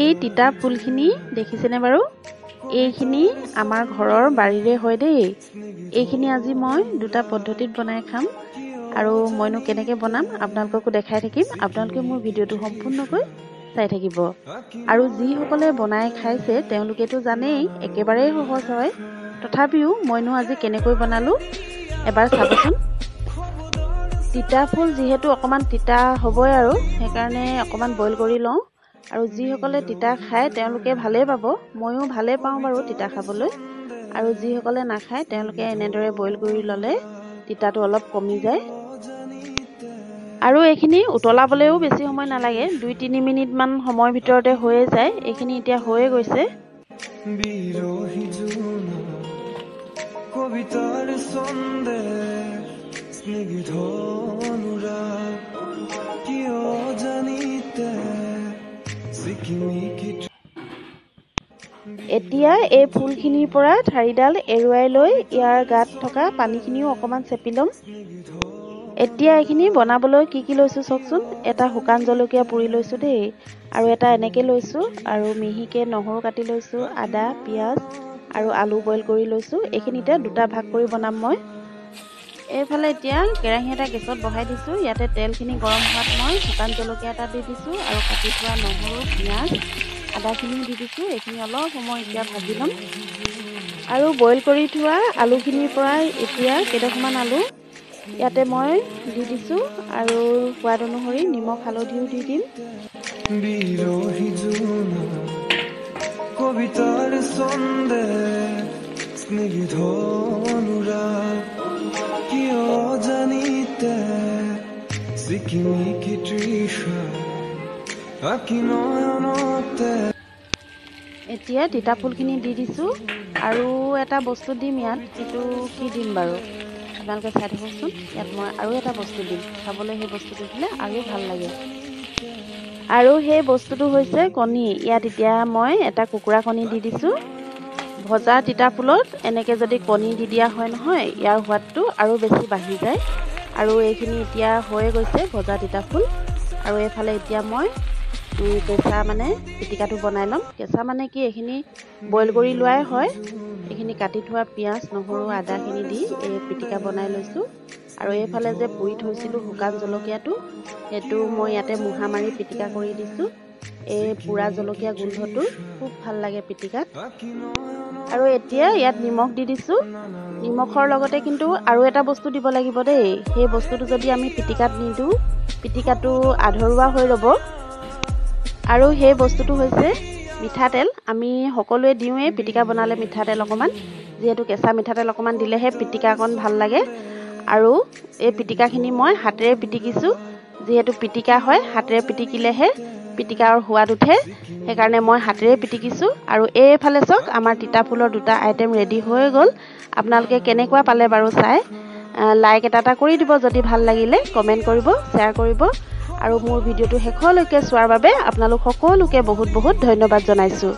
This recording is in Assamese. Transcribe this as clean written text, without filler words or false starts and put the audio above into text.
এই তিতা ফুলখিনি দেখিছেনে বাৰু? এইখিনি আমাৰ ঘৰৰ বাৰীৰে হয় দেই। এইখিনি আজি মই দুটা পদ্ধতিত বনাই খাম আৰু মইনো কেনেকৈ বনাম আপোনালোককো দেখাই থাকিম। আপোনালোকে মোৰ ভিডিঅ'টো সম্পূৰ্ণকৈ চাই থাকিব। আৰু যিসকলে বনাই খাইছে তেওঁলোকেতো জানেই একেবাৰেই সহজ হয়। তথাপিও মইনো আজি কেনেকৈ বনালোঁ এবাৰ চাবচোন। তিতা ফুল যিহেতু অকণমান তিতা হ'বই আৰু সেইকাৰণে অকণমান বইল কৰি লওঁ। আৰু যিসকলে তিতা খায় তেওঁলোকে ভালেই পাব, ময়ো ভালেই পাওঁ বাৰু তিতা খাবলৈ। আৰু যিসকলে নাখায় তেওঁলোকে এনেদৰে বইল কৰি ল'লে তিতাটো অলপ কমি যায়। আৰু এইখিনি উতলাবলৈও বেছি সময় নালাগে, 2-3 মিনিটমান সময়ৰ ভিতৰতে হৈয়ে যায়। এইখিনি এতিয়া হৈয়ে গৈছে। এতিয়া এই ফুলখিনিৰ পৰা ঠাৰিডাল এৰুৱাই লৈ ইয়াৰ গাত থকা পানীখিনিও অকণমান চেপি ল'ম। এতিয়া এইখিনি বনাবলৈ কি লৈছোঁ চাওকচোন। এটা শুকান জলকীয়া পুৰি লৈছোঁ দেই, আৰু এটা এনেকৈ লৈছোঁ, আৰু মিহিকৈ নহৰু কাটি লৈছোঁ, আদা, পিঁয়াজ আৰু আলু বইল কৰি লৈছোঁ। এইখিনিতে দুটা ভাগ কৰি বনাম মই। এইফালে এতিয়া কেৰাহী এটা গেছত বহাই দিছোঁ। ইয়াতে তেলখিনি গৰম হোৱাত মই শুকান জলকীয়া এটা দি দিছোঁ আৰু কাটি থোৱা নহৰু, পিঁয়াজ, আদাখিনিও দি দিছোঁ। এইখিনি অলপ সময় এতিয়া ভাজি ল'ম। আৰু বইল কৰি থোৱা আলুখিনিৰ পৰাই এতিয়া কেইডোখৰমান আলু ইয়াতে মই দি দিছোঁ, আৰু সোৱাদ অনুসৰি নিমখ হালধিও দি দিম। এতিয়া তিতা ফুলখিনি দি দিছোঁ, আৰু এটা বস্তু দিম ইয়াত। সেইটো কি দিম বাৰু আপোনালোকে চাই থাককচোন। ইয়াত মই আৰু এটা বস্তু দিম, খাবলৈ সেই বস্তুটো দিলে আৰু ভাল লাগে। আৰু সেই বস্তুটো হৈছে কণী। ইয়াত এতিয়া মই এটা কুকুৰা কণী দি দিছোঁ। ভজা তিতা ফুলত এনেকৈ যদি কণী দি দিয়া হয় নহয়, ইয়াৰ সোৱাদটো আৰু বেছি বাঢ়ি যায়। আৰু এইখিনি এতিয়া হৈয়ে গৈছে ভজা তিতা ফুল। আৰু এইফালে এতিয়া মই কেঁচা পিটিকাটো বনাই ল'ম। কেঁচা কি, এইখিনি বইল কৰি লোৱাই হয়। এইখিনি কাটি থোৱা পিঁয়াজ, নহৰু, আদাখিনি দি এই পিটিকা বনাই লৈছোঁ। আৰু এইফালে যে পুৰি থৈছিলোঁ শুকান জলকীয়াটো, সেইটো মই ইয়াতে মুহা মাৰি পিটিকা কৰি দিছোঁ। এই পোৰা জলকীয়া গোন্ধটো খুব ভাল লাগে পিটিকাত। আৰু এতিয়া ইয়াত নিমখ দি দিছোঁ। নিমখৰ লগতে কিন্তু আৰু এটা বস্তু দিব লাগিব দেই। সেই বস্তুটো যদি আমি পিটিকাত নিদিওঁ, পিটিকাটো আধৰুৱা হৈ ৰ'ব। আৰু সেই বস্তুটো হৈছে মিঠাতেল। আমি সকলোৱে দিওঁৱেই পিটিকা বনালে মিঠাতেল অকণমান, যিহেতু কেঁচা মিঠাতেল অকণমান দিলেহে পিটিকাকণ ভাল লাগে। আৰু এই পিটিকাখিনি মই হাতেৰে পিটিকিছোঁ, যিহেতু পিটিকা হয় হাতেৰে পিটিকিলেহে পিটিকাৰ সোৱাদ উঠে। সেইকাৰণে মই হাতেৰে পিটিকিছোঁ। আৰু এইফালে চাওক, আমাৰ তিতা ফুলৰ দুটা আইটেম ৰেডি হৈ গ'ল। আপোনালোকে কেনেকুৱা পালে বাৰু চাই? লাইক এটা কৰি দিব যদি ভাল লাগিলে, কমেণ্ট কৰিব, শ্বেয়াৰ কৰিব। আৰু মোৰ ভিডিঅ'টো শেষলৈকে চোৱাৰ বাবে আপোনালোক সকলোকে বহুত বহুত ধন্যবাদ জনাইছোঁ।